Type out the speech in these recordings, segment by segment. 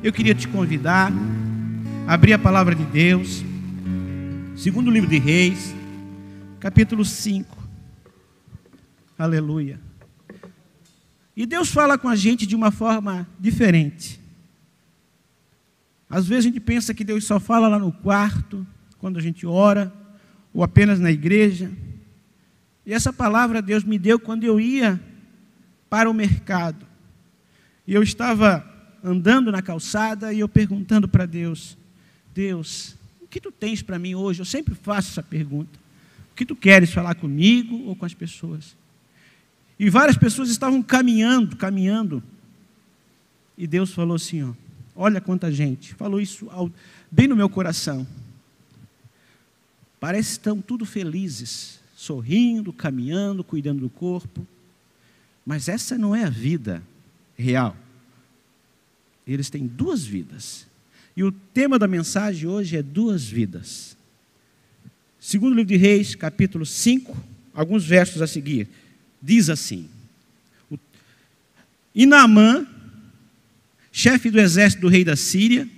eu queria te convidar a abrir a palavra de Deus, segundo livro de Reis, capítulo 5. Aleluia. E Deus fala com a gente de uma forma diferente. Às vezes a gente pensa que Deus só fala lá no quarto, quando a gente ora, ou apenas na igreja. E essa palavra Deus me deu quando eu ia para o mercado. E eu estava andando na calçada e eu perguntando para Deus: Deus, o que tu tens para mim hoje? Eu sempre faço essa pergunta. O que tu queres falar comigo ou com as pessoas? E várias pessoas estavam caminhando. E Deus falou assim, ó, olha quanta gente. Falou isso bem no meu coração. Parece que estão tudo felizes, sorrindo, caminhando, cuidando do corpo. Mas essa não é a vida real. Eles têm duas vidas. E o tema da mensagem hoje é duas vidas. Segundo livro de Reis, capítulo 5, alguns versos a seguir. Diz assim: E Naamã, chefe do exército do rei da Síria,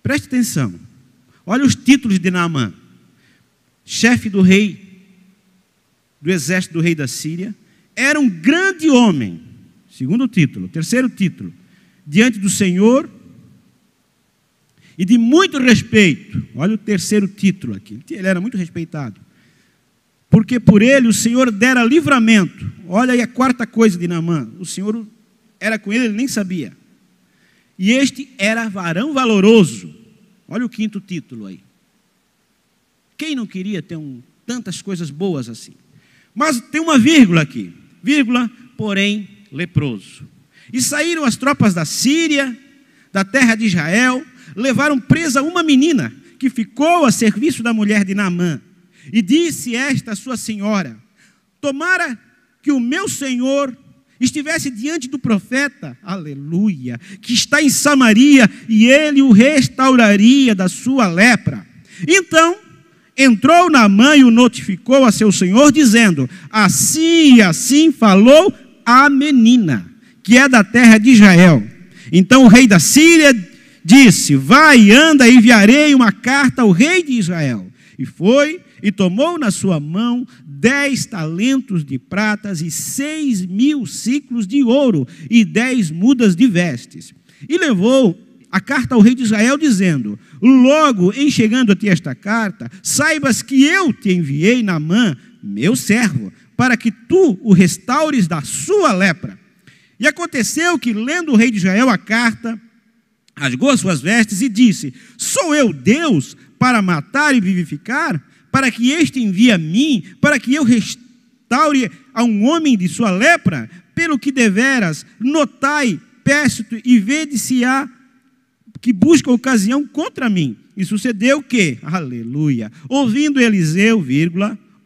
preste atenção, olha os títulos de Naamã. Chefe do exército do rei da Síria, era um grande homem, segundo título. Terceiro título, diante do Senhor e de muito respeito. Olha o terceiro título aqui, ele era muito respeitado. Porque por ele o Senhor dera livramento. Olha aí a quarta coisa de Naamã. O Senhor era com ele nem sabia. E este era varão valoroso. Olha o quinto título aí. Quem não queria ter tantas coisas boas assim? Mas tem uma vírgula aqui. Vírgula, porém, leproso. E saíram as tropas da Síria, da terra de Israel, levaram presa uma menina, que ficou a serviço da mulher de Naamã. E disse esta sua senhora: tomara que o meu senhor estivesse diante do profeta, aleluia, que está em Samaria, e ele o restauraria da sua lepra. Então entrou Naamã e o notificou a seu senhor, dizendo: assim e assim falou a menina, que é da terra de Israel. Então o rei da Síria disse: vai e anda, enviarei uma carta ao rei de Israel. E foi e tomou na sua mão 10 talentos de pratas e 6.000 ciclos de ouro e 10 mudas de vestes. E levou a carta ao rei de Israel, dizendo: logo em chegando a ti esta carta, saibas que eu te enviei Naamã, meu servo, para que tu o restaures da sua lepra. E aconteceu que, lendo o rei de Israel a carta, rasgou as suas vestes e disse: sou eu Deus para matar e vivificar? Para que este envie a mim, para que eu restaure a um homem de sua lepra? Pelo que deveras, notai, peço e vede se há que busca ocasião contra mim. E sucedeu que, aleluia, ouvindo Eliseu,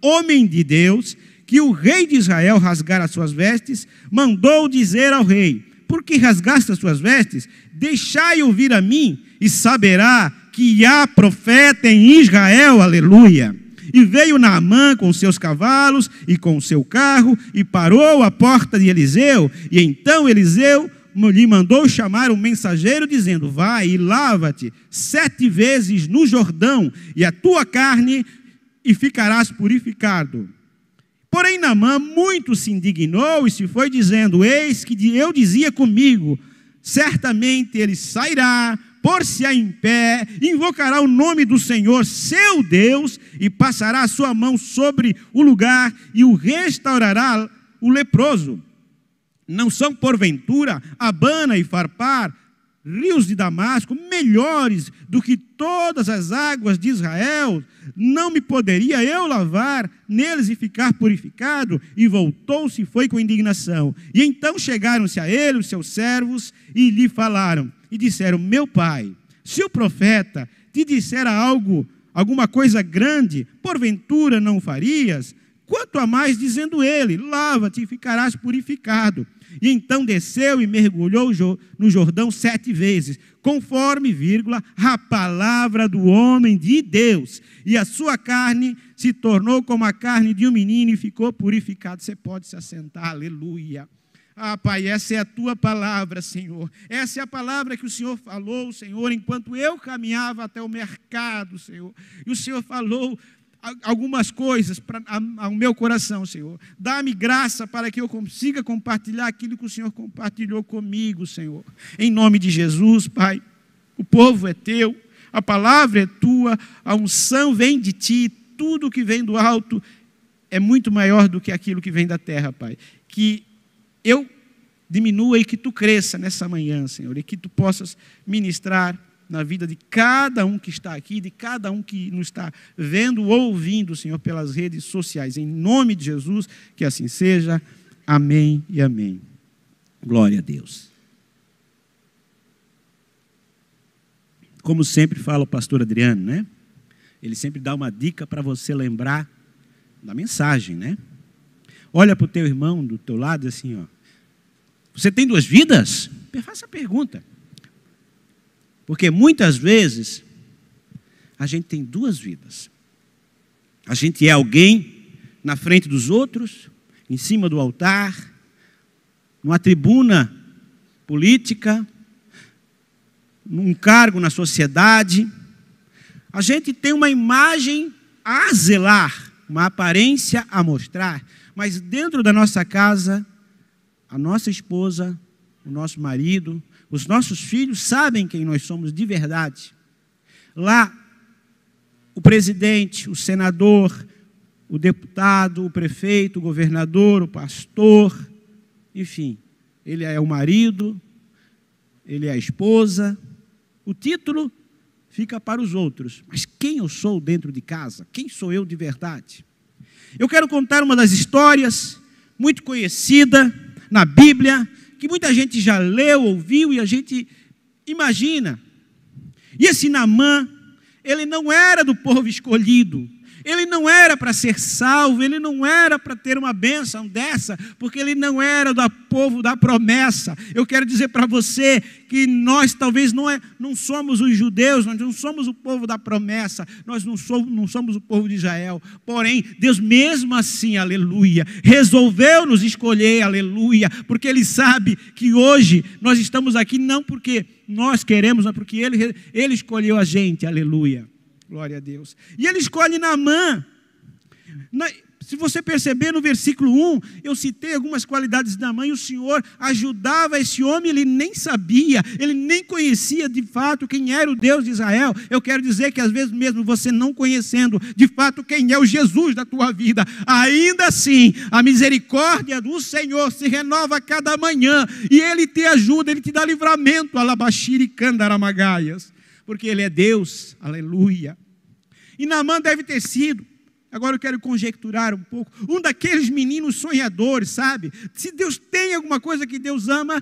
homem de Deus, que o rei de Israel rasgara as suas vestes, mandou dizer ao rei: por que rasgaste as suas vestes? Deixai ouvir a mim, e saberá que há profeta em Israel, aleluia. E veio Naamã com seus cavalos e com o seu carro, e parou à porta de Eliseu. E então Eliseu lhe mandou chamar um mensageiro, dizendo: vai e lava-te 7 vezes no Jordão, e a tua carne, e ficarás purificado. Porém Naamã muito se indignou e se foi dizendo: eis que eu dizia comigo, certamente ele sairá, pôr-se-á em pé, invocará o nome do Senhor, seu Deus, e passará a sua mão sobre o lugar e o restaurará o leproso. Não são porventura Abana e Farpar, rios de Damasco, melhores do que todas as águas de Israel? Não me poderia eu lavar neles e ficar purificado? E voltou-se e foi com indignação. E então chegaram-se a ele os seus servos e lhe falaram e disseram: meu pai, se o profeta te dissera alguma coisa grande, porventura não o farias? Quanto a mais dizendo ele: lava-te e ficarás purificado. E então desceu e mergulhou no Jordão 7 vezes, conforme, a palavra do homem de Deus. E a sua carne se tornou como a carne de um menino e ficou purificado. Você pode se assentar, aleluia. Ah, Pai, essa é a tua palavra, Senhor. Essa é a palavra que o Senhor falou, Senhor, enquanto eu caminhava até o mercado, Senhor. E o Senhor falou algumas coisas ao meu coração, Senhor. Dá-me graça para que eu consiga compartilhar aquilo que o Senhor compartilhou comigo, Senhor. Em nome de Jesus, Pai, o povo é teu, a palavra é tua, a unção vem de ti, tudo que vem do alto é muito maior do que aquilo que vem da terra, Pai. Que eu diminua e que tu cresça nessa manhã, Senhor, e que tu possas ministrar na vida de cada um que está aqui, de cada um que nos está vendo ou ouvindo, Senhor, pelas redes sociais. Em nome de Jesus, que assim seja. Amém e amém. Glória a Deus. Como sempre fala o pastor Adriano, né? Ele sempre dá uma dica para você lembrar da mensagem, né? Olha para o teu irmão do teu lado assim, ó. Você tem duas vidas? Faça a pergunta. Porque muitas vezes a gente tem duas vidas. A gente é alguém na frente dos outros, em cima do altar, numa tribuna política, num cargo na sociedade. A gente tem uma imagem a zelar, uma aparência a mostrar, mas dentro da nossa casa, a nossa esposa, o nosso marido, os nossos filhos sabem quem nós somos de verdade. Lá, o presidente, o senador, o deputado, o prefeito, o governador, o pastor, enfim, ele é o marido, ele é a esposa. O título fica para os outros, mas quem eu sou dentro de casa? Quem sou eu de verdade? Eu quero contar uma das histórias muito conhecida na Bíblia, que muita gente já leu, ouviu e a gente imagina. E esse Naamã, ele não era do povo escolhido, ele não era para ser salvo, ele não era para ter uma bênção dessa, porque ele não era do povo da promessa. Eu quero dizer para você que nós talvez não somos os judeus, nós não somos o povo da promessa, nós não somos o povo de Israel. Porém, Deus mesmo assim, aleluia, resolveu nos escolher, aleluia, porque Ele sabe que hoje nós estamos aqui não porque nós queremos, mas porque Ele escolheu a gente, aleluia. Glória a Deus. E ele escolhe Naamã. Se você perceber no versículo 1, eu citei algumas qualidades de Naamã e o Senhor ajudava esse homem, ele nem sabia, ele nem conhecia de fato quem era o Deus de Israel. Eu quero dizer que às vezes mesmo você não conhecendo de fato quem é o Jesus da tua vida, ainda assim a misericórdia do Senhor se renova a cada manhã e Ele te ajuda, Ele te dá livramento, alabaxiri candaramagaias, porque Ele é Deus, aleluia. E Naamã deve ter sido, agora eu quero conjecturar um pouco, um daqueles meninos sonhadores, sabe? Se Deus tem alguma coisa que Deus ama,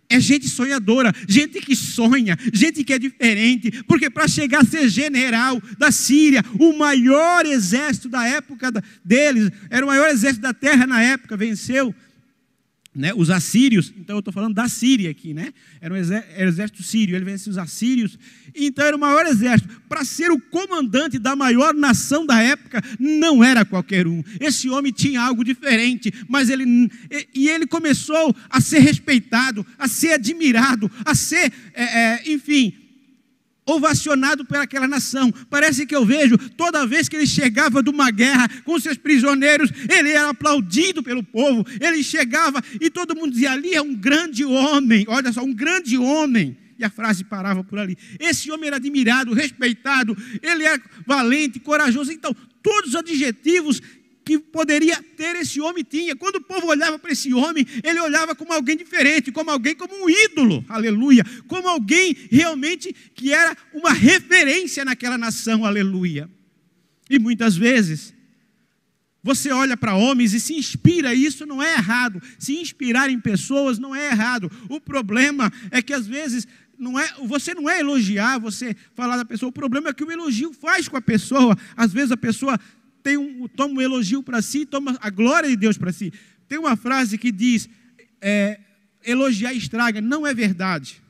é gente sonhadora, gente que sonha, gente que é diferente, porque para chegar a ser general da Síria, o maior exército da época deles, era o maior exército da terra na época, venceu, né, os assírios. Então eu estou falando da Síria aqui, né? Era o exército sírio, ele venceu os assírios, então era o maior exército. Para ser o comandante da maior nação da época, não era qualquer um. Esse homem tinha algo diferente, mas ele começou a ser respeitado, a ser admirado, a ser, enfim, ovacionado por aquela nação. Parece que eu vejo, toda vez que ele chegava de uma guerra com seus prisioneiros, ele era aplaudido pelo povo, ele chegava e todo mundo dizia, ali é um grande homem, olha só, um grande homem, e a frase parava por ali. Esse homem era admirado, respeitado, ele era valente, corajoso. Então, todos os adjetivos que poderia ter esse homem tinha. Quando o povo olhava para esse homem, ele olhava como alguém diferente, como um ídolo, aleluia, como alguém realmente que era uma referência naquela nação, aleluia. E muitas vezes, você olha para homens e se inspira, e isso não é errado, se inspirar em pessoas não é errado. O problema é que às vezes, você não é elogiar, você falar da pessoa, o problema é que o elogio faz com a pessoa. Às vezes a pessoa toma um elogio para si, toma a glória de Deus para si. Tem uma frase que diz, elogiar estraga. Não é verdade.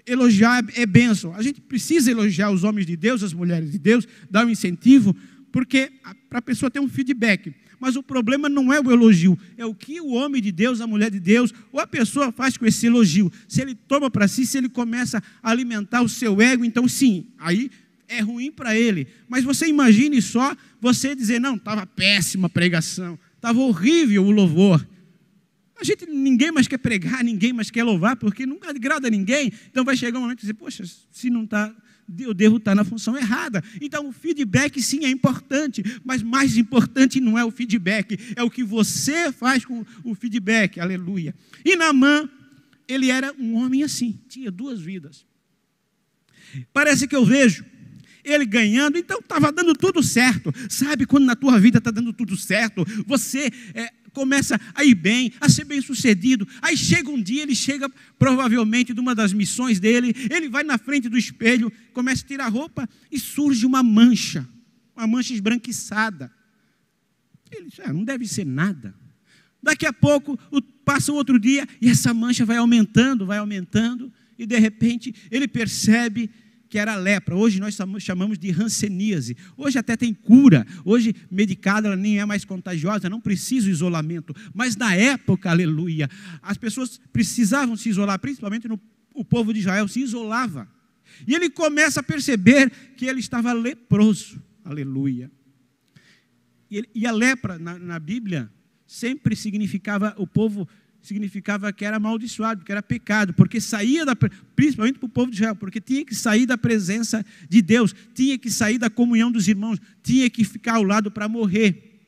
Elogiar é bênção. A gente precisa elogiar os homens de Deus, as mulheres de Deus, dar um incentivo, Porque para a pessoa ter um feedback. Mas o problema não é o elogio, é o que o homem de Deus, a mulher de Deus, ou a pessoa faz com esse elogio. Se ele toma para si, se ele começa a alimentar o seu ego, então sim, aí é ruim para ele. Mas você imagine só você dizer, não, estava péssima a pregação, estava horrível o louvor. Ninguém mais quer pregar, ninguém mais quer louvar, porque nunca agrada a ninguém. Então vai chegar um momento e dizer, poxa, se não está, eu devo estar na função errada. Então o feedback sim é importante, mas mais importante não é o feedback, é o que você faz com o feedback, aleluia. E Naamã, ele era um homem assim, tinha 2 vidas. Parece que eu vejo ele ganhando, então estava dando tudo certo. Sabe quando na tua vida está dando tudo certo, você começa a ir bem, a ser bem sucedido, aí chega um dia, ele chega provavelmente de uma das missões dele, ele vai na frente do espelho, começa a tirar a roupa e surge uma mancha esbranquiçada. Ele diz, não deve ser nada. Daqui a pouco, passa um outro dia, e essa mancha vai aumentando, e de repente ele percebe que era lepra. Hoje nós chamamos de hanseníase. Hoje até tem cura. Hoje medicada, ela nem é mais contagiosa, não precisa de isolamento. Mas na época, aleluia, as pessoas precisavam se isolar, principalmente o povo de Israel se isolava. E ele começa a perceber que ele estava leproso. Aleluia. E a lepra na Bíblia sempre significava, o povo significava que era amaldiçoado, que era pecado, porque saía principalmente para o povo de Israel, porque tinha que sair da presença de Deus, tinha que sair da comunhão dos irmãos, tinha que ficar ao lado para morrer.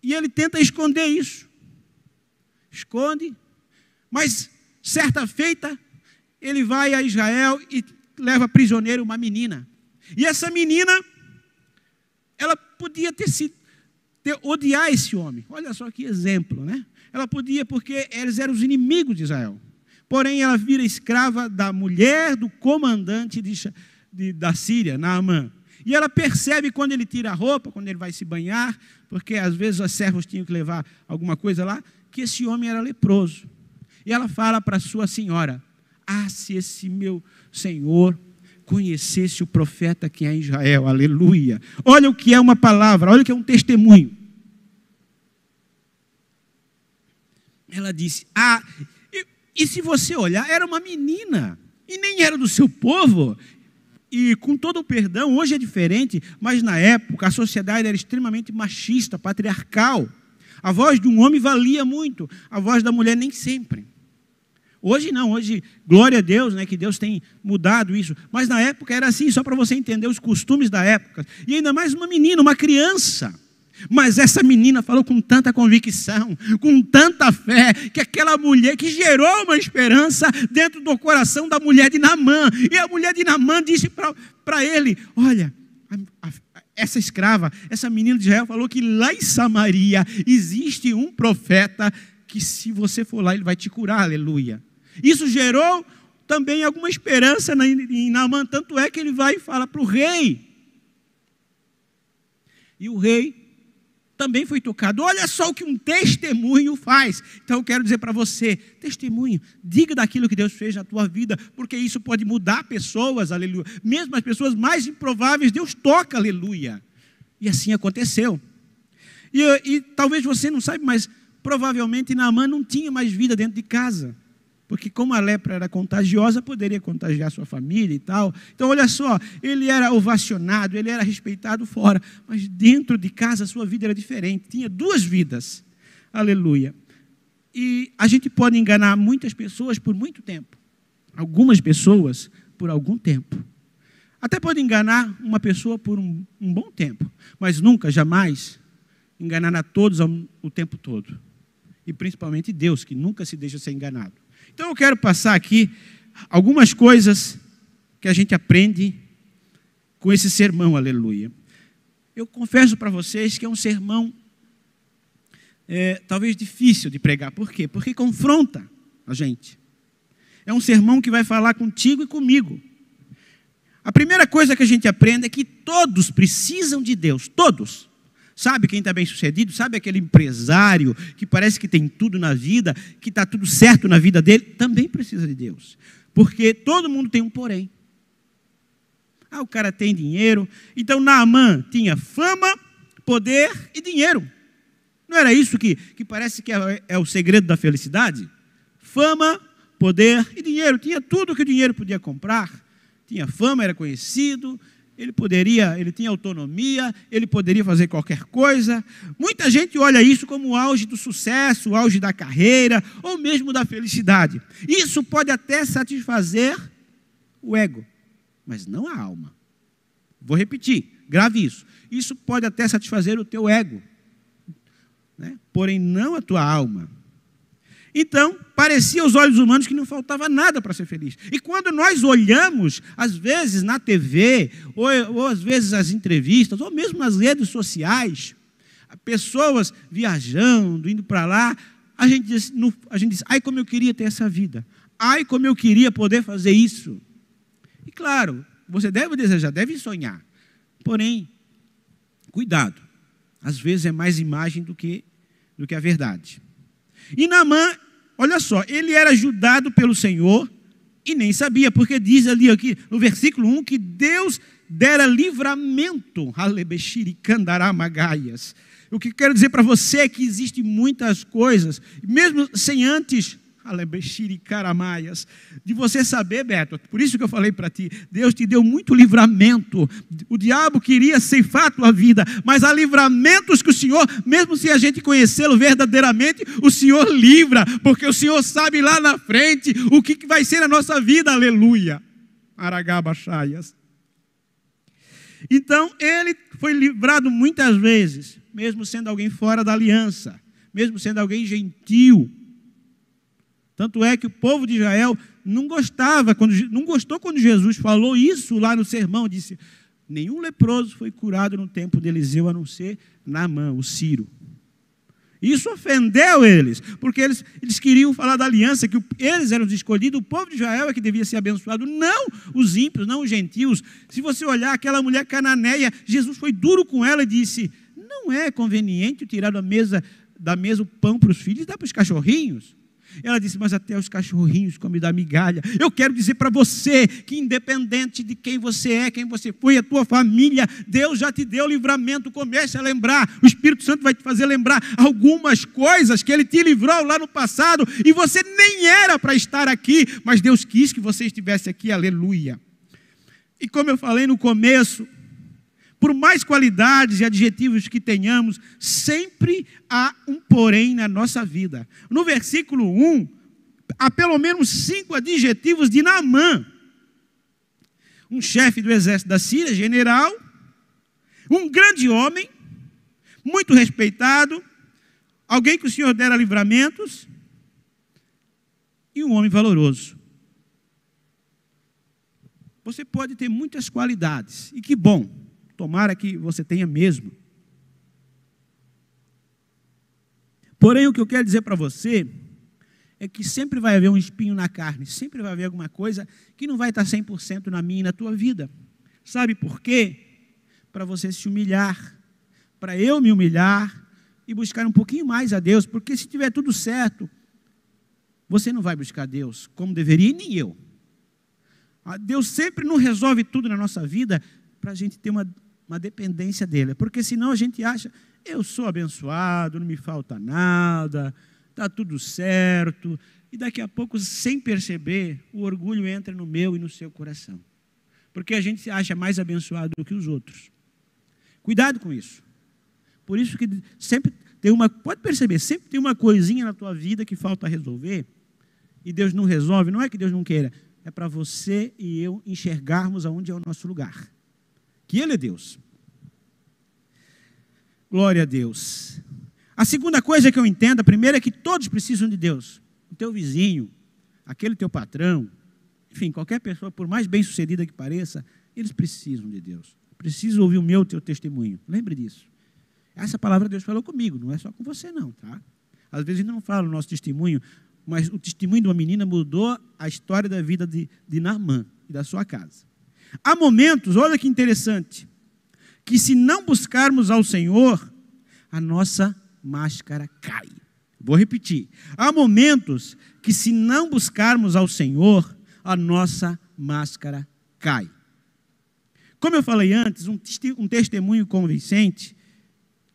E ele tenta esconder isso, esconde, mas certa feita, ele vai a Israel e leva prisioneiro uma menina, e essa menina, ela podia odiar esse homem, olha só que exemplo, né? Ela podia, porque eles eram os inimigos de Israel. Porém, ela vira escrava da mulher do comandante da Síria, Naamã. E ela percebe quando ele tira a roupa, quando ele vai se banhar, porque às vezes os servos tinham que levar alguma coisa lá, que esse homem era leproso. E ela fala para sua senhora, se esse meu senhor conhecesse o profeta que é em Israel, aleluia. Olha o que é uma palavra, olha o que é um testemunho. Ela disse, e se você olhar, era uma menina, e nem era do seu povo, e com todo o perdão, hoje é diferente, mas na época a sociedade era extremamente machista, patriarcal, a voz de um homem valia muito, a voz da mulher nem sempre. Hoje não, hoje, glória a Deus, né, que Deus tem mudado isso, mas na época era assim, só para você entender os costumes da época, e ainda mais uma menina, uma criança. Mas essa menina falou com tanta convicção, com tanta fé, que aquela mulher que gerou uma esperança dentro do coração da mulher de Naamã. E a mulher de Naamã disse para ele, olha, essa escrava, essa menina de Israel falou que lá em Samaria existe um profeta que se você for lá ele vai te curar, aleluia. Isso gerou também alguma esperança em Naamã, tanto é que ele vai e fala para o rei. E o rei também foi tocado. Olha só o que um testemunho faz. Então eu quero dizer para você, testemunho, diga daquilo que Deus fez na tua vida, porque isso pode mudar pessoas, aleluia. Mesmo as pessoas mais improváveis, Deus toca, aleluia. E assim aconteceu. E talvez você não saiba, mas provavelmente Naamã não tinha mais vida dentro de casa. Porque como a lepra era contagiosa, poderia contagiar sua família e tal. Então olha só, ele era ovacionado, ele era respeitado fora. Mas dentro de casa a sua vida era diferente. Tinha 2 vidas. Aleluia. E a gente pode enganar muitas pessoas por muito tempo. Algumas pessoas por algum tempo. Até pode enganar uma pessoa por um bom tempo. Mas nunca, jamais, enganar a todos o tempo todo. E principalmente Deus, que nunca se deixa ser enganado. Então eu quero passar aqui algumas coisas que a gente aprende com esse sermão, aleluia. Eu confesso para vocês que é um sermão talvez difícil de pregar. Por quê? Porque confronta a gente. É um sermão que vai falar contigo e comigo. A primeira coisa que a gente aprende é que todos precisam de Deus, todos. Sabe quem está bem sucedido? Sabe aquele empresário que parece que tem tudo na vida, que está tudo certo na vida dele? Também precisa de Deus. Porque todo mundo tem um porém. Ah, o cara tem dinheiro. Então Naamã tinha fama, poder e dinheiro. Não era isso que parece que é o segredo da felicidade? Fama, poder e dinheiro. Tinha tudo que o dinheiro podia comprar. Tinha fama, era conhecido, ele tinha autonomia, ele poderia fazer qualquer coisa. Muita gente olha isso como o auge do sucesso, o auge da carreira, ou mesmo da felicidade. Isso pode até satisfazer o ego, mas não a alma. Vou repetir, grave isso. Isso pode até satisfazer o teu ego, né? Porém não a tua alma. Então, parecia aos olhos humanos que não faltava nada para ser feliz. E quando nós olhamos, às vezes na TV, ou às vezes nas entrevistas, ou mesmo nas redes sociais, pessoas viajando, indo para lá, a gente diz, ai como eu queria ter essa vida, ai como eu queria poder fazer isso. E claro, você deve desejar, deve sonhar, porém, cuidado, às vezes é mais imagem do que a verdade. E Naamã, olha só, ele era ajudado pelo Senhor e nem sabia, porque diz ali aqui no versículo 1 que Deus dera livramento. O que eu quero dizer para você é que existem muitas coisas, mesmo sem antes de você saber, Beto, por isso que eu falei para ti, Deus te deu muito livramento. O diabo queria ceifar a tua vida, mas há livramentos que o Senhor, mesmo se a gente conhecê-lo verdadeiramente, o Senhor livra, porque o Senhor sabe lá na frente o que vai ser a nossa vida, aleluia. Aragabachaias. Então, ele foi livrado muitas vezes, mesmo sendo alguém fora da aliança, mesmo sendo alguém gentil. Tanto é que o povo de Israel não gostou quando Jesus falou isso lá no sermão. Disse, nenhum leproso foi curado no tempo de Eliseu, a não ser Naamã, o Ciro. Isso ofendeu eles, porque eles queriam falar da aliança, que eles eram os escolhidos, o povo de Israel é que devia ser abençoado, não os ímpios, não os gentios. Se você olhar aquela mulher cananeia, Jesus foi duro com ela e disse, não é conveniente tirar da mesa o pão para os filhos e dar para os cachorrinhos? Ela disse, mas até os cachorrinhos comem da migalha. Eu quero dizer para você que independente de quem você é, quem você foi, a tua família, Deus já te deu livramento. Comece a lembrar, o Espírito Santo vai te fazer lembrar algumas coisas que Ele te livrou lá no passado e você nem era para estar aqui, mas Deus quis que você estivesse aqui, aleluia. E como eu falei no começo, por mais qualidades e adjetivos que tenhamos, sempre há um porém na nossa vida. No versículo 1, há pelo menos 5 adjetivos de Naamã. Um chefe do exército da Síria, general, um grande homem, muito respeitado, alguém que o Senhor dera livramentos, e um homem valoroso. Você pode ter muitas qualidades, e que bom. Tomara que você tenha mesmo. Porém, o que eu quero dizer para você é que sempre vai haver um espinho na carne, sempre vai haver alguma coisa que não vai estar 100% na minha e na tua vida. Sabe por quê? Para você se humilhar, para eu me humilhar e buscar um pouquinho mais a Deus, porque se tiver tudo certo, você não vai buscar Deus como deveria e nem eu. Deus sempre não resolve tudo na nossa vida para a gente ter uma dependência dele, porque senão a gente acha, eu sou abençoado, não me falta nada, está tudo certo, e daqui a pouco, sem perceber, o orgulho entra no meu e no seu coração, porque a gente se acha mais abençoado do que os outros. Cuidado com isso. Por isso que sempre tem pode perceber, sempre tem uma coisinha na tua vida que falta resolver, e Deus não resolve, não é que Deus não queira, é para você e eu enxergarmos aonde é o nosso lugar. Que Ele é Deus. Glória a Deus. A segunda coisa que eu entendo, a primeira é que todos precisam de Deus. O teu vizinho, aquele teu patrão, enfim, qualquer pessoa, por mais bem sucedida que pareça, eles precisam de Deus. Precisam ouvir o teu testemunho. Lembre disso. Essa palavra Deus falou comigo, não é só com você não, tá? Às vezes a gente não fala o nosso testemunho, mas o testemunho de uma menina mudou a história da vida de Naamã e da sua casa. Há momentos, olha que interessante, que se não buscarmos ao Senhor, a nossa máscara cai. Vou repetir. Há momentos que se não buscarmos ao Senhor, a nossa máscara cai. Como eu falei antes, um testemunho convincente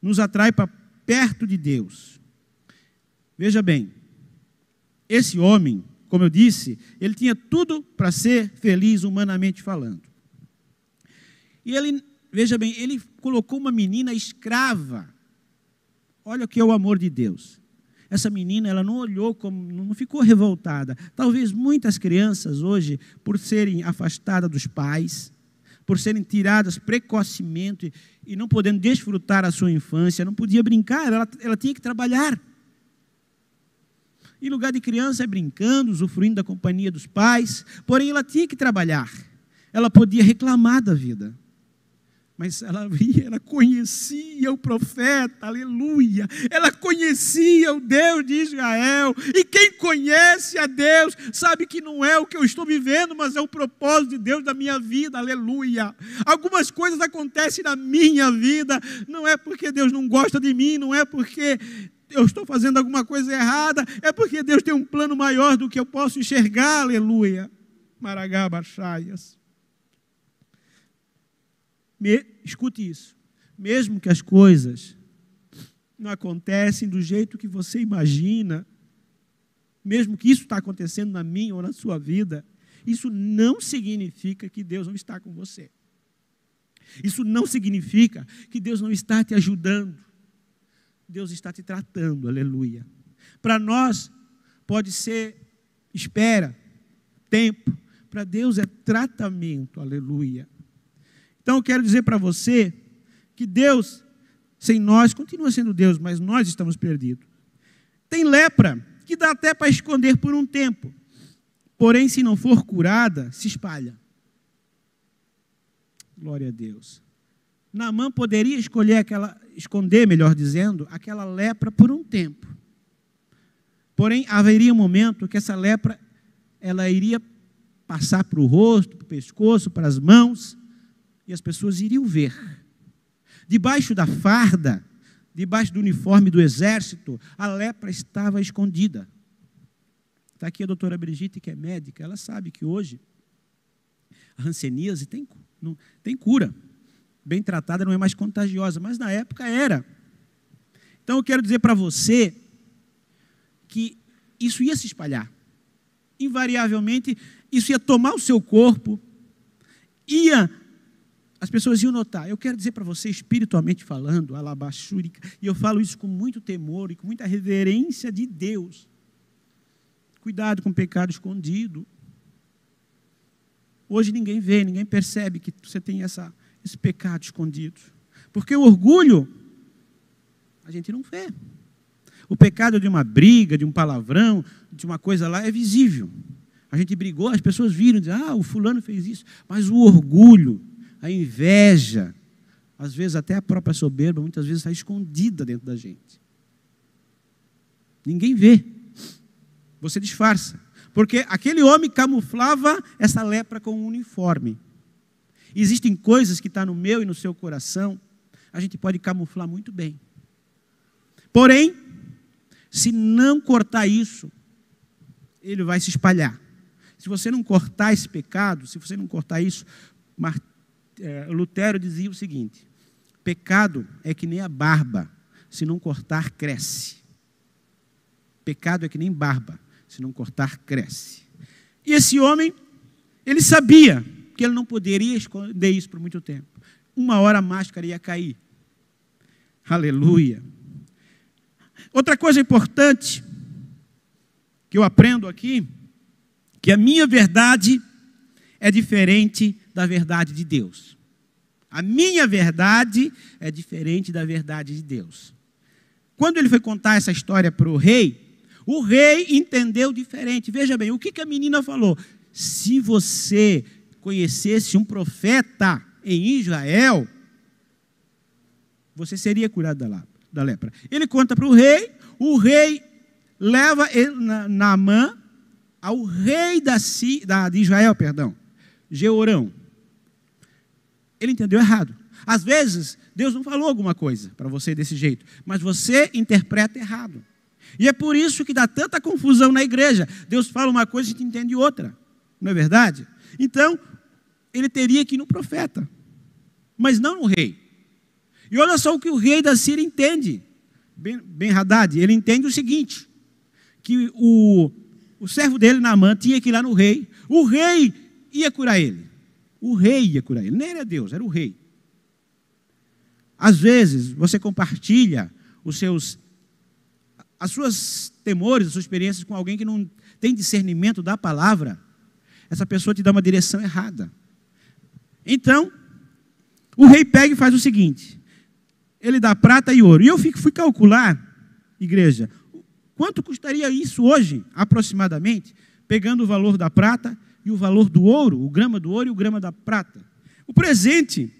nos atrai para perto de Deus. Veja bem, esse homem, como eu disse, ele tinha tudo para ser feliz humanamente falando. E ele, veja bem, ele colocou uma menina escrava. Olha o que é o amor de Deus. Essa menina, ela não olhou como, não ficou revoltada. Talvez muitas crianças hoje, por serem afastadas dos pais, por serem tiradas precocemente e não podendo desfrutar a sua infância, não podia brincar, ela tinha que trabalhar. Em lugar de criança, é brincando, usufruindo da companhia dos pais, porém ela tinha que trabalhar. Ela podia reclamar da vida. Mas ela conhecia o profeta, aleluia. Ela conhecia o Deus de Israel. E quem conhece a Deus, sabe que não é o que eu estou vivendo, mas é o propósito de Deus da minha vida, aleluia. Algumas coisas acontecem na minha vida, não é porque Deus não gosta de mim, não é porque eu estou fazendo alguma coisa errada, é porque Deus tem um plano maior do que eu posso enxergar, aleluia. Maragá, Baixaias. Escute isso, mesmo que as coisas não acontecem do jeito que você imagina, mesmo que isso está acontecendo na minha ou na sua vida, isso não significa que Deus não está com você. Isso não significa que Deus não está te ajudando. Deus está te tratando, aleluia. Para nós, pode ser espera, tempo. Para Deus é tratamento, aleluia. Então eu quero dizer para você que Deus, sem nós, continua sendo Deus, mas nós estamos perdidos. Tem lepra que dá até para esconder por um tempo, porém se não for curada, se espalha. Glória a Deus. Naamã poderia esconder, melhor dizendo, aquela lepra por um tempo. Porém, haveria um momento que essa lepra, ela iria passar para o rosto, para o pescoço, para as mãos, e as pessoas iriam ver. Debaixo da farda, debaixo do uniforme do exército, a lepra estava escondida. Está aqui a doutora Brigitte, que é médica, ela sabe que hoje a hanseníase tem cura. Bem tratada, não é mais contagiosa, mas na época era. Então eu quero dizer para você que isso ia se espalhar. Invariavelmente, isso ia tomar o seu corpo, as pessoas iam notar. Eu quero dizer para você, espiritualmente falando, alabaxúrica, e eu falo isso com muito temor e com muita reverência de Deus. Cuidado com o pecado escondido. Hoje ninguém vê, ninguém percebe que você tem esse pecado escondido. Porque o orgulho, a gente não vê. O pecado de uma briga, de um palavrão, de uma coisa lá, é visível. A gente brigou, as pessoas viram, dizem, o fulano fez isso. Mas o orgulho, a inveja, às vezes até a própria soberba, muitas vezes está escondida dentro da gente. Ninguém vê. Você disfarça. Porque aquele homem camuflava essa lepra com um uniforme. Existem coisas que estão no meu e no seu coração, a gente pode camuflar muito bem. Porém, se não cortar isso, ele vai se espalhar. Se você não cortar esse pecado, se você não cortar isso, Lutero dizia o seguinte: pecado é que nem a barba, se não cortar, cresce. Pecado é que nem barba, se não cortar, cresce. E esse homem, ele sabia que ele não poderia esconder isso por muito tempo. Uma hora a máscara ia cair. Aleluia. Outra coisa importante que eu aprendo aqui, que a minha verdade é diferente da verdade de Deus. A minha verdade é diferente da verdade de Deus. Quando ele foi contar essa história para o rei entendeu diferente. Veja bem, o que a menina falou? Se você conhecesse um profeta em Israel, você seria curado da lepra. Ele conta para o rei leva Naamã ao rei de Israel, Jeorão. Ele entendeu errado. Às vezes, Deus não falou alguma coisa para você desse jeito, mas você interpreta errado. E é por isso que dá tanta confusão na igreja. Deus fala uma coisa e a gente entende outra. Não é verdade? Então, ele teria que ir no profeta. mas não no rei. E olha só o que o rei da Síria entende. Ben-Hadad, ele entende o seguinte, que o servo dele, Naamã, tinha que ir lá no rei. O rei ia curar ele. O rei ia curar ele. Nem era Deus, era o rei. Às vezes, você compartilha as suas temores, as suas experiências com alguém que não tem discernimento da palavra. Essa pessoa te dá uma direção errada. Então, o rei pega e faz o seguinte. Ele dá prata e ouro. E eu fui calcular, igreja, quanto custaria isso hoje, aproximadamente, pegando o valor da prata e o valor do ouro, o grama do ouro e o grama da prata. O presente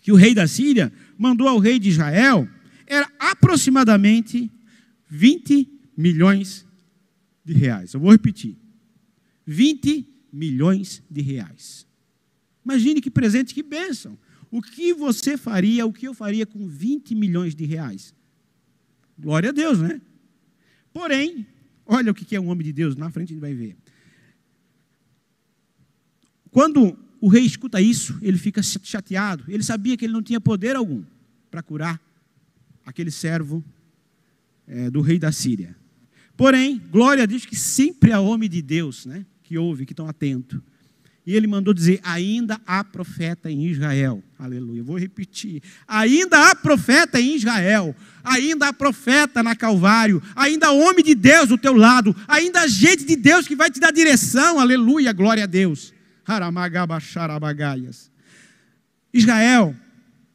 que o rei da Síria mandou ao rei de Israel era aproximadamente 20 milhões de reais. Eu vou repetir. 20 milhões de reais. Imagine que presente, que bênção. O que você faria, o que eu faria com 20 milhões de reais? Glória a Deus, né? Porém, olha o que é um homem de Deus, na frente a gente vai ver. Quando o rei escuta isso, ele fica chateado. Ele sabia que ele não tinha poder algum para curar aquele servo do rei da Síria. Porém, glória a Deus que sempre há homem de Deus, né, que ouve, que estão atentos. E ele mandou dizer, ainda há profeta em Israel. Aleluia, eu vou repetir. Ainda há profeta em Israel. Ainda há profeta na Calvário. Ainda há homem de Deus do teu lado. Ainda há gente de Deus que vai te dar direção. Aleluia, glória a Deus. Israel,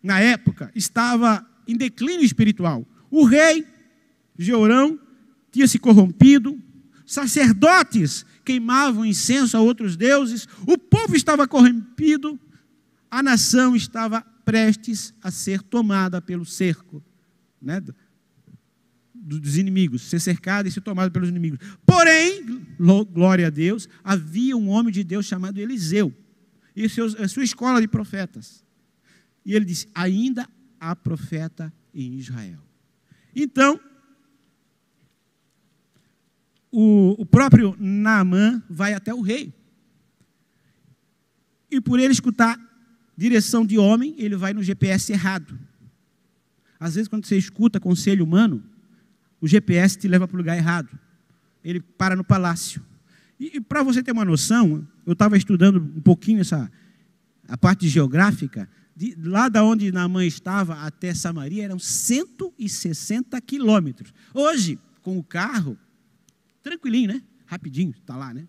na época, estava em declínio espiritual. O rei, Jeorão, tinha se corrompido. Sacerdotes queimavam incenso a outros deuses, o povo estava corrompido, a nação estava prestes a ser tomada pelo cerco, né, dos inimigos, ser cercada e ser tomada pelos inimigos. Porém, glória a Deus, havia um homem de Deus chamado Eliseu, e a sua escola de profetas. E ele disse, ainda há profeta em Israel. Então, o próprio Naamã vai até o rei. E por ele escutar direção de homem, ele vai no GPS errado. Às vezes, quando você escuta conselho humano, o GPS te leva para o lugar errado. Ele para no palácio. E para você ter uma noção, eu estava estudando um pouquinho a parte geográfica, lá da onde Naamã estava até Samaria, eram 160 quilômetros. Hoje, com o carro, tranquilinho, né? Rapidinho, está lá, né?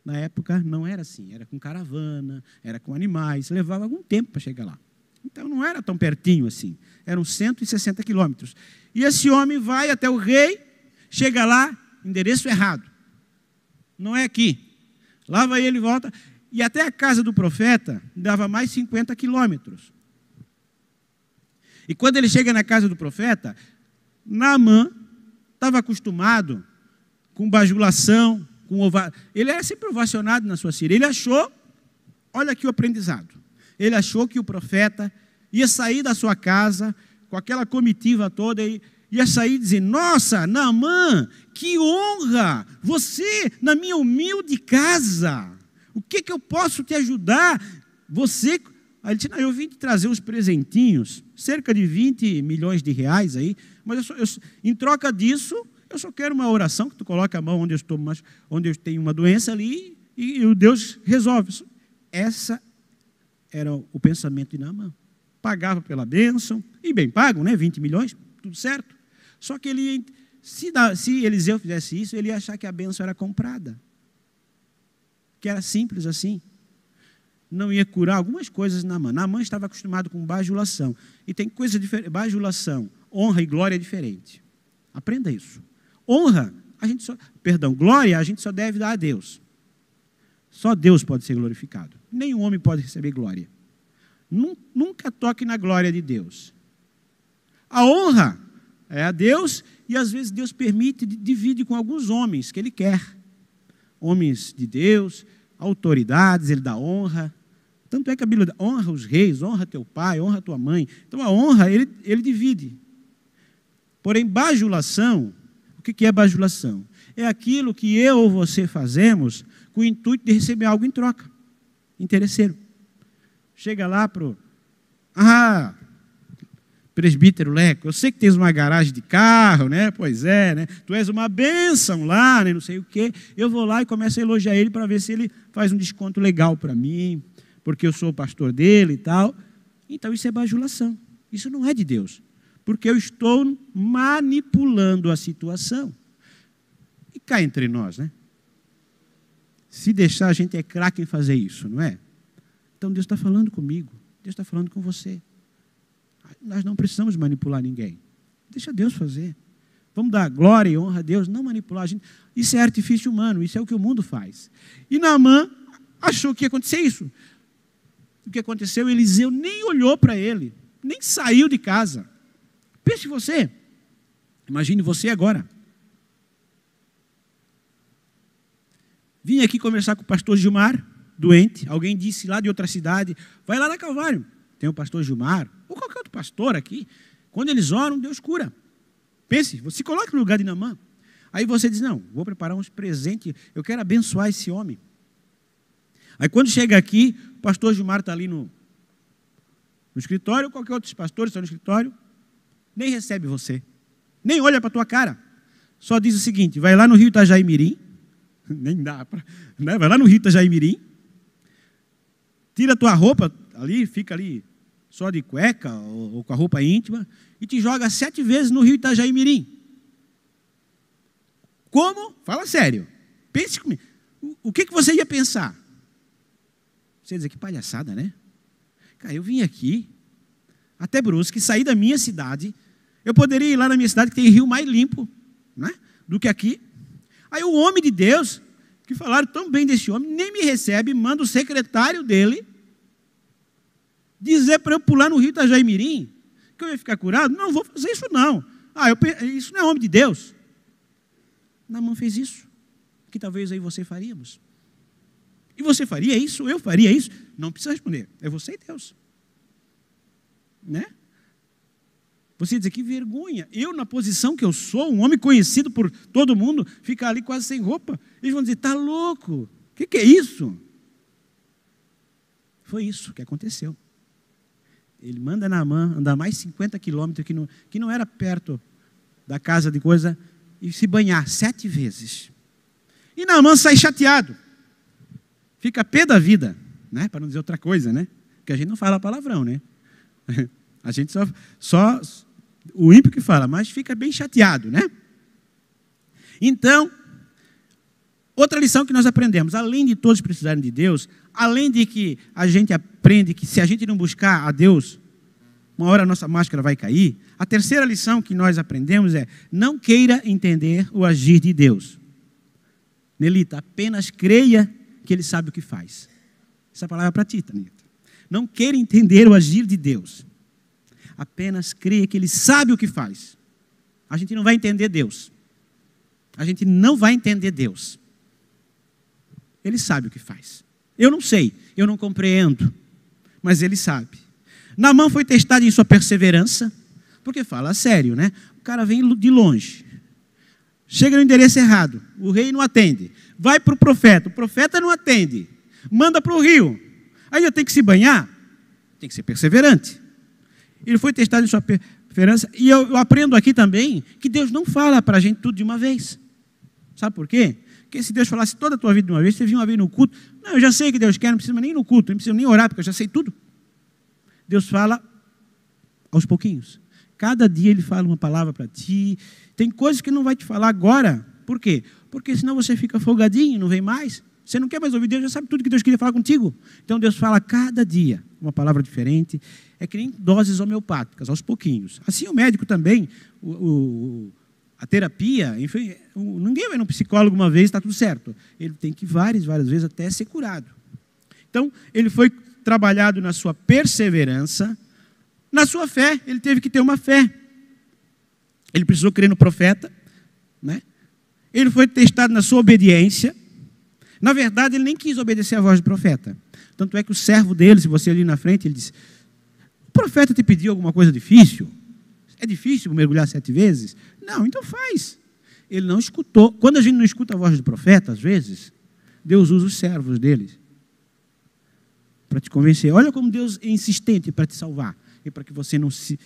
Na época não era assim, era com caravana, era com animais, levava algum tempo para chegar lá. Então não era tão pertinho assim, eram 160 quilômetros. E esse homem vai até o rei, chega lá, endereço errado. Não é aqui. Lá vai ele e volta, e até a casa do profeta dava mais 50 quilômetros. E quando ele chega na casa do profeta, Naamã estava acostumado com bajulação, ele era sempre ovacionado na sua Síria. Ele achou, olha aqui o aprendizado, ele achou que o profeta ia sair da sua casa, com aquela comitiva toda, e ia sair dizendo, nossa, Naamã, que honra, você na minha humilde casa, o que eu posso te ajudar? Você, aí ele disse, não, eu vim te trazer uns presentinhos, cerca de 20 milhões de reais aí, mas em troca disso, eu só quero uma oração, que tu coloca a mão onde eu tenho uma doença ali, e o Deus resolve. Essa era o pensamento de Naamã. Pagava pela bênção, e bem pago, né? 20 milhões, tudo certo. Só que se Eliseu fizesse isso, ele ia achar que a bênção era comprada. Que era simples assim. Não ia curar algumas coisas Naamã. Naamã estava acostumado com bajulação. E tem coisa diferente. Bajulação, honra e glória é diferente. Aprenda isso. Honra, glória a gente só deve dar a Deus. Só Deus pode ser glorificado. Nenhum homem pode receber glória. Nunca toque na glória de Deus. A honra é a Deus, e às vezes Deus permite, divide com alguns homens que Ele quer. Homens de Deus, autoridades, Ele dá honra. Tanto é que a Bíblia honra os reis, honra teu pai, honra tua mãe. Então a honra, ele divide. Porém, bajulação, o que é bajulação? É aquilo que eu ou você fazemos com o intuito de receber algo em troca. Interesseiro. Chega lá para Ah, presbítero Leco, eu sei que tens uma garagem de carro, né? Pois é, né? Tu és uma bênção lá, né? Não sei o quê. Eu vou lá e começo a elogiar ele para ver se ele faz um desconto legal para mim, porque eu sou o pastor dele e tal. Então isso é bajulação. Isso não é de Deus, porque eu estou manipulando a situação. E cá entre nós, né? Se deixar, a gente é craque em fazer isso, não é? Então Deus está falando comigo, Deus está falando com você. Nós não precisamos manipular ninguém. Deixa Deus fazer. Vamos dar glória e honra a Deus, não manipular a gente. Isso é artifício humano, isso é o que o mundo faz. E Naamã achou que ia acontecer isso. O que aconteceu? Eliseu nem olhou para ele, nem saiu de casa. Pense você. Imagine você agora. Vim aqui conversar com o pastor Gilmar, doente. Alguém disse lá de outra cidade, vai lá na Calvário. Tem o pastor Gilmar, ou qualquer outro pastor aqui. Quando eles oram, Deus cura. Pense, você se coloca no lugar de Naamã. Aí você diz, não, vou preparar uns presentes, eu quero abençoar esse homem. Aí quando chega aqui, o pastor Gilmar está ali no escritório, qualquer outro pastor está no escritório, nem recebe você, nem olha para a tua cara. Só diz o seguinte, vai lá no Rio Itajaí-Mirim, nem dá para, né? Vai lá no Rio Itajaí-Mirim, tira a tua roupa ali, fica ali só de cueca ou com a roupa íntima, e te joga 7 vezes no Rio Itajaí-Mirim. Como? Fala sério. Pense comigo. O que você ia pensar? Você ia dizer, que palhaçada, né? Cara, eu vim aqui, até Brusque, saí da minha cidade, eu poderia ir lá na minha cidade, que tem rio mais limpo, né, do que aqui. Aí o homem de Deus, que falaram tão bem desse homem, nem me recebe, manda o secretário dele dizer para eu pular no Rio Itajaí-Mirim, que eu ia ficar curado. Não vou fazer isso não. Isso não é homem de Deus. Naamã fez isso, que talvez aí você faríamos. E você faria isso? Eu faria isso? Não precisa responder, é você e Deus. Né? Você dizer, que vergonha, eu na posição que eu sou, um homem conhecido por todo mundo, ficar ali quase sem roupa. Eles vão dizer, está louco, o que é isso? Foi isso que aconteceu. Ele manda Naamã andar mais 50 quilômetros, que não era perto da casa de coisa, e se banhar 7 vezes. E Naamã sai chateado. Fica pé da vida, né? Para não dizer outra coisa, né? Porque a gente não fala palavrão, né? A gente só o ímpio que fala, mas fica bem chateado, né? Então, outra lição que nós aprendemos, além de todos precisarem de Deus, além de que a gente aprende que se a gente não buscar a Deus, uma hora a nossa máscara vai cair, a terceira lição que nós aprendemos é, não queira entender o agir de Deus. Nelita, apenas creia que Ele sabe o que faz. Essa palavra é para ti, Tanita. Não queira entender o agir de Deus. Apenas creia que Ele sabe o que faz. A gente não vai entender Deus. A gente não vai entender Deus. Ele sabe o que faz. Eu não sei, eu não compreendo, mas Ele sabe. Naamã foi testado em sua perseverança, porque fala sério, né? O cara vem de longe, chega no endereço errado, o rei não atende, vai para o profeta não atende, manda para o rio, aí eu tenho que se banhar, tem que ser perseverante. Ele foi testado em sua perseverança, e eu aprendo aqui também que Deus não fala para a gente tudo de uma vez. Sabe por quê? Porque se Deus falasse toda a tua vida de uma vez, você vinha uma vez no culto, não, eu já sei o que Deus quer, não precisa nem ir no culto, não precisa nem orar, porque eu já sei tudo. Deus fala aos pouquinhos. Cada dia Ele fala uma palavra para ti. Tem coisas que não vai te falar agora. Por quê? Porque senão você fica folgadinho, não vem mais. Você não quer mais ouvir Deus, já sabe tudo que Deus queria falar contigo. Então Deus fala cada dia uma palavra diferente. É que nem doses homeopáticas, aos pouquinhos. Assim o médico também, a terapia, enfim, ninguém vai no psicólogo uma vez, está tudo certo. Ele tem que ir várias vezes até ser curado. Então, ele foi trabalhado na sua perseverança, na sua fé, ele teve que ter uma fé. Ele precisou crer no profeta, né? Ele foi testado na sua obediência. Na verdade, ele nem quis obedecer à voz do profeta. Tanto é que o servo dele, se você ali na frente, ele disse, o profeta te pediu alguma coisa difícil? É difícil mergulhar 7 vezes? Não, então faz. Ele não escutou. Quando a gente não escuta a voz do profeta, às vezes, Deus usa os servos deles para te convencer. Olha como Deus é insistente para te salvar. e para que você não se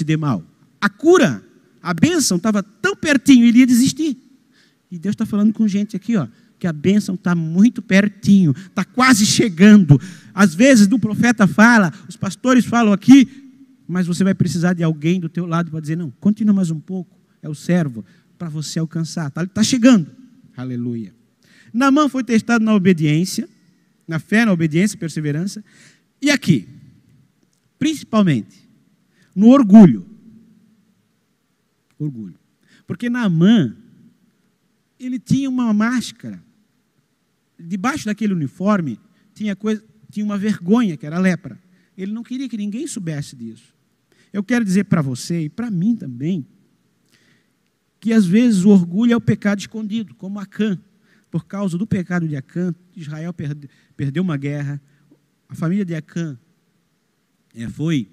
dê mal. A cura, a bênção estava tão pertinho, ele ia desistir. E Deus está falando com gente aqui, ó, que a bênção está muito pertinho, está quase chegando. Às vezes o profeta fala, os pastores falam aqui, mas você vai precisar de alguém do teu lado para dizer, não, continua mais um pouco, é o servo, para você alcançar. Está chegando. Aleluia. Naamã foi testado na obediência, na fé, na obediência, perseverança. E aqui, principalmente, no orgulho. Orgulho. Porque Naamã, ele tinha uma máscara. Debaixo daquele uniforme, tinha uma vergonha, que era a lepra. Ele não queria que ninguém soubesse disso. Eu quero dizer para você, e para mim também, que às vezes o orgulho é o pecado escondido, como Acã. Por causa do pecado de Acã, Israel perdeu uma guerra, a família de Acã foi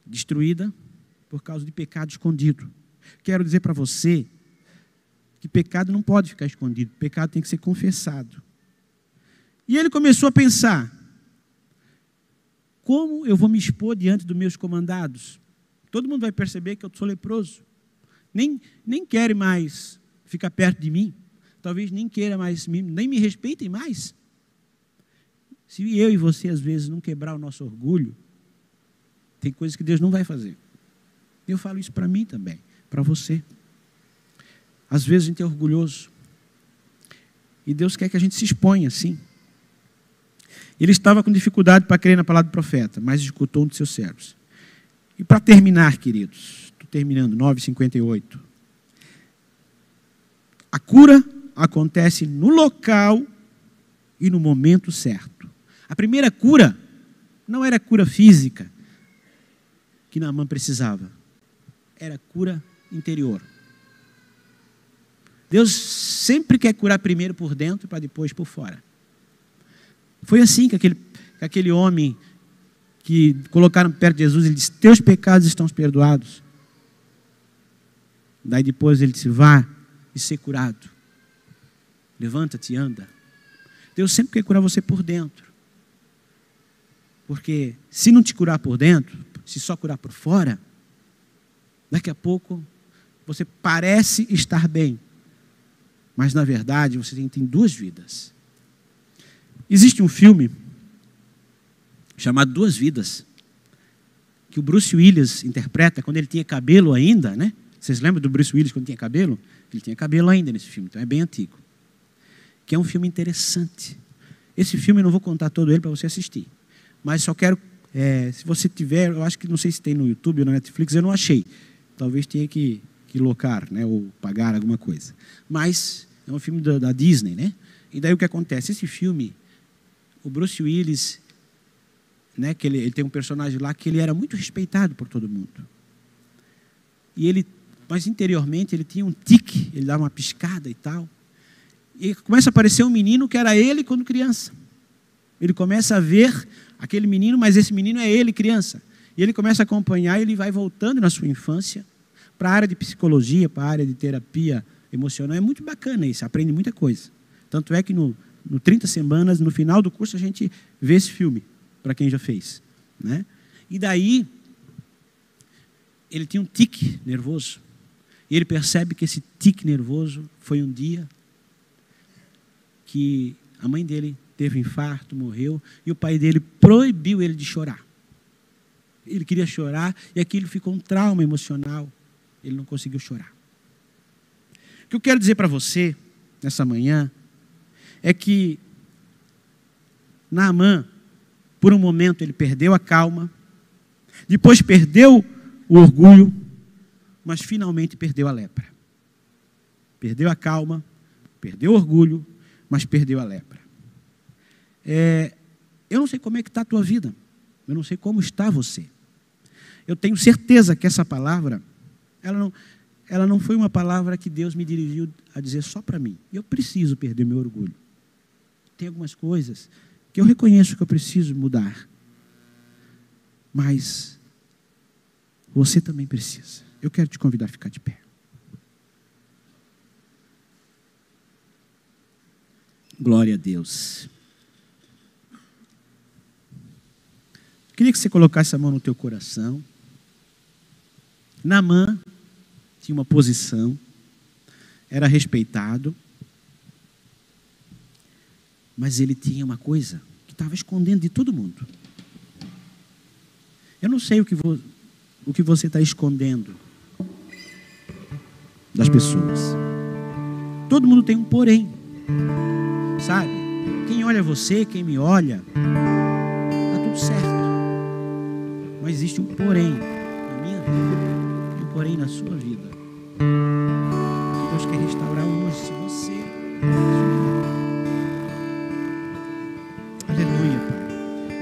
destruída por causa de pecado escondido. Quero dizer para você que pecado não pode ficar escondido, pecado tem que ser confessado. E ele começou a pensar, como eu vou me expor diante dos meus comandados? Todo mundo vai perceber que eu sou leproso. Nem querem mais ficar perto de mim. Talvez nem queira mais, nem me respeitem mais. Se eu e você, às vezes, não quebrar o nosso orgulho, tem coisas que Deus não vai fazer. Eu falo isso para mim também, para você. Às vezes a gente é orgulhoso. E Deus quer que a gente se exponha assim. Ele estava com dificuldade para crer na palavra do profeta, mas escutou um de seus servos. E para terminar, queridos, estou terminando, 9:58. A cura acontece no local e no momento certo. A primeira cura não era cura física que Naamã precisava. Era cura interior. Deus sempre quer curar primeiro por dentro para depois por fora. Foi assim que aquele homem que colocaram perto de Jesus, ele disse, teus pecados estão perdoados. Daí depois ele disse, vá e ser curado. Levanta-te e anda. Deus sempre quer curar você por dentro. Porque se não te curar por dentro, se só curar por fora, daqui a pouco você parece estar bem. Mas na verdade você tem duas vidas. Existe um filme chamado Duas Vidas, que o Bruce Willis interpreta quando ele tinha cabelo ainda, né? Vocês lembram do Bruce Willis quando tinha cabelo? Ele tinha cabelo ainda nesse filme, então é bem antigo. Que é um filme interessante. Esse filme eu não vou contar todo ele para você assistir. Mas só quero, se você tiver, eu acho que não sei se tem no YouTube ou na Netflix, eu não achei. Talvez tenha que locar, né, ou pagar alguma coisa. Mas é um filme da Disney, né? E daí o que acontece? Esse filme, o Bruce Willis, né, que ele tem um personagem lá que ele era muito respeitado por todo mundo. Mas interiormente ele tinha um tique, ele dava uma piscada e tal. E começa a aparecer um menino que era ele quando criança. Ele começa a ver aquele menino, mas esse menino é ele criança. E ele começa a acompanhar e ele vai voltando na sua infância para a área de psicologia, para a área de terapia emocional. É muito bacana isso, aprende muita coisa. Tanto é que no 30 Semanas, no final do curso, a gente vê esse filme, para quem já fez, né? E daí, ele tinha um tique nervoso. E ele percebe que esse tique nervoso foi um dia que a mãe dele teve um infarto, morreu, e o pai dele proibiu ele de chorar. Ele queria chorar, e aquilo ficou um trauma emocional. Ele não conseguiu chorar. O que eu quero dizer para você, nessa manhã, é que Naamã, por um momento, ele perdeu a calma, depois perdeu o orgulho, mas finalmente perdeu a lepra. Perdeu a calma, perdeu o orgulho, mas perdeu a lepra. Eu não sei como é que está a tua vida, eu não sei como está você. Eu tenho certeza que essa palavra, ela não foi uma palavra que Deus me dirigiu a dizer só para mim. Eu preciso perder meu orgulho. Tem algumas coisas que eu reconheço que eu preciso mudar. Mas você também precisa. Eu quero te convidar a ficar de pé. Glória a Deus. Queria que você colocasse a mão no teu coração. Naamã tinha uma posição, era respeitado, mas ele tinha uma coisa que estava escondendo de todo mundo. Eu não sei o que você está escondendo das pessoas. Todo mundo tem um porém, sabe? Quem olha você, quem me olha, está tudo certo. Mas existe um porém na minha vida e um porém na sua vida. Deus quer restaurar hoje, se você... Aleluia, Pai.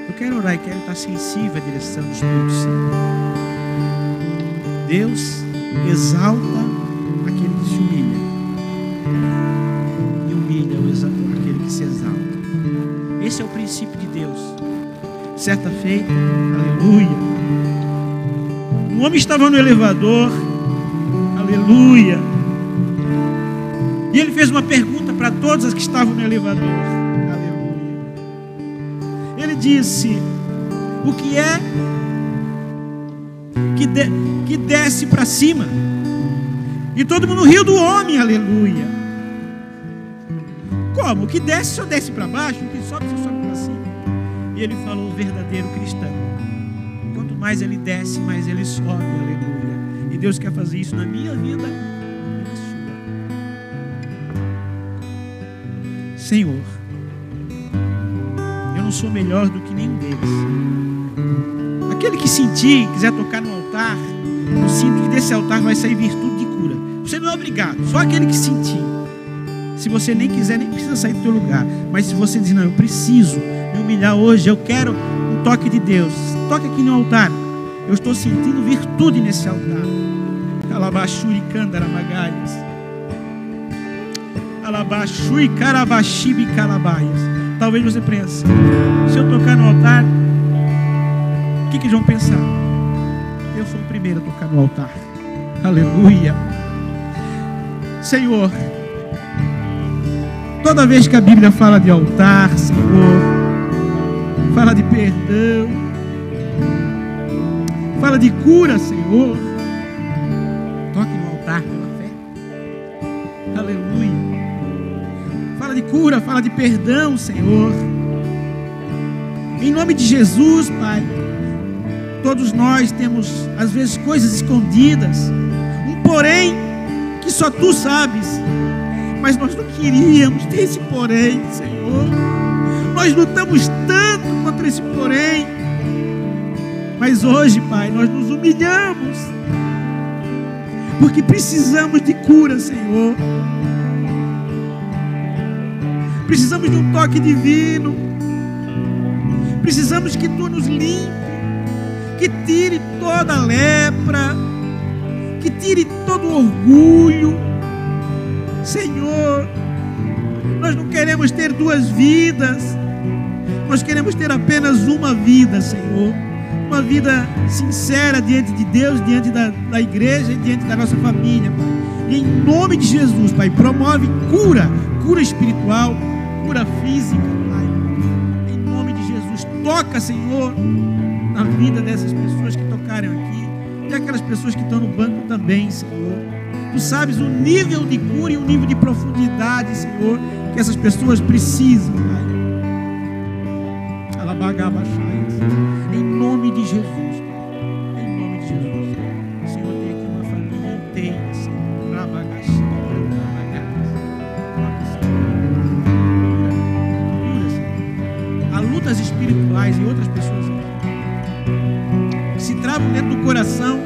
Eu quero orar e quero estar sensível à direção do Espírito Santo. Deus exalta aquele que se humilha e humilha aquele que se exalta. Esse é o princípio de Deus. Certa feita, aleluia, um homem estava no elevador, aleluia, e ele fez uma pergunta para todas as que estavam no elevador, aleluia. Ele disse: o que é que desce para cima? E todo mundo riu do homem, aleluia. Como? O que desce só desce para baixo, o que sobe só sobe para cima. E ele falou: o verdadeiro cristão, quanto mais ele desce, mais ele sobe, aleluia. E Deus quer fazer isso na minha vida e na sua. Senhor, eu não sou melhor do que nenhum deles. Aquele que sentir, quiser tocar no altar, eu sinto que desse altar vai sair virtude de cura. Você não é obrigado, só aquele que sentir. Se você nem quiser, nem precisa sair do teu lugar. Mas se você diz: não, eu preciso me humilhar hoje, eu quero um toque de Deus, toque aqui no altar. Eu estou sentindo virtude nesse altar. Alabaxuri candaramagaias, alabaxui carabaxibi calabaias. Talvez você pense: se eu tocar no altar, o que eles vão pensar? Eu sou o primeiro a tocar no altar. Aleluia. Senhor, toda vez que a Bíblia fala de altar, Senhor, fala de perdão, fala de cura, Senhor, toque no altar pela fé. Aleluia. Fala de cura, fala de perdão, Senhor. Em nome de Jesus, Pai. Todos nós temos, às vezes, coisas escondidas, um porém que só Tu sabes. Mas nós não queríamos ter esse porém, Senhor. Nós lutamos tanto contra esse porém. Mas hoje, Pai, nós nos humilhamos, porque precisamos de cura, Senhor. Precisamos de um toque divino. Precisamos que Tu nos limpe, que tire toda a lepra, que tire todo o orgulho. Senhor, nós não queremos ter duas vidas, nós queremos ter apenas uma vida, Senhor. Uma vida sincera diante de Deus, diante da igreja e diante da nossa família, Pai. E em nome de Jesus, Pai, promove cura espiritual, cura física, Pai. Em nome de Jesus, toca, Senhor, na vida dessas pessoas que tocaram aqui e aquelas pessoas que estão no banco também, Senhor. Tu sabes o nível de cura e o nível de profundidade, Senhor, que essas pessoas precisam, Pai. Em nome de Jesus, Pai. Em nome de Jesus. O Senhor tem aqui uma família inteira, Senhor. Há lutas espirituais e outras pessoas aqui que se travam dentro do coração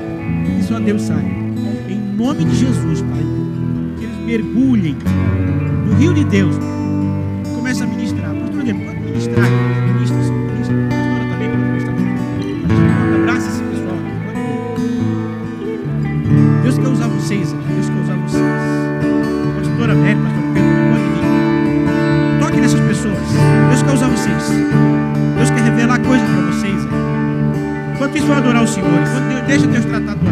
e só Deus sabe. Em nome de Jesus, Pai, que eles mergulhem no rio de Deus. Começa a ministrar. Pastor André, pode ministrar? Ministra, Senhor. Pastora também pode ministrar. Abraça esse pessoal aqui. Deus quer usar vocês aqui. Deus quer usar vocês. Pastora Mary, pastor Pedro, pode vir. Toque nessas pessoas. Deus quer usar vocês. Deus quer revelar coisas para vocês. Enquanto isso, vai adorar o Senhor. Enquanto deixa Deus tratar do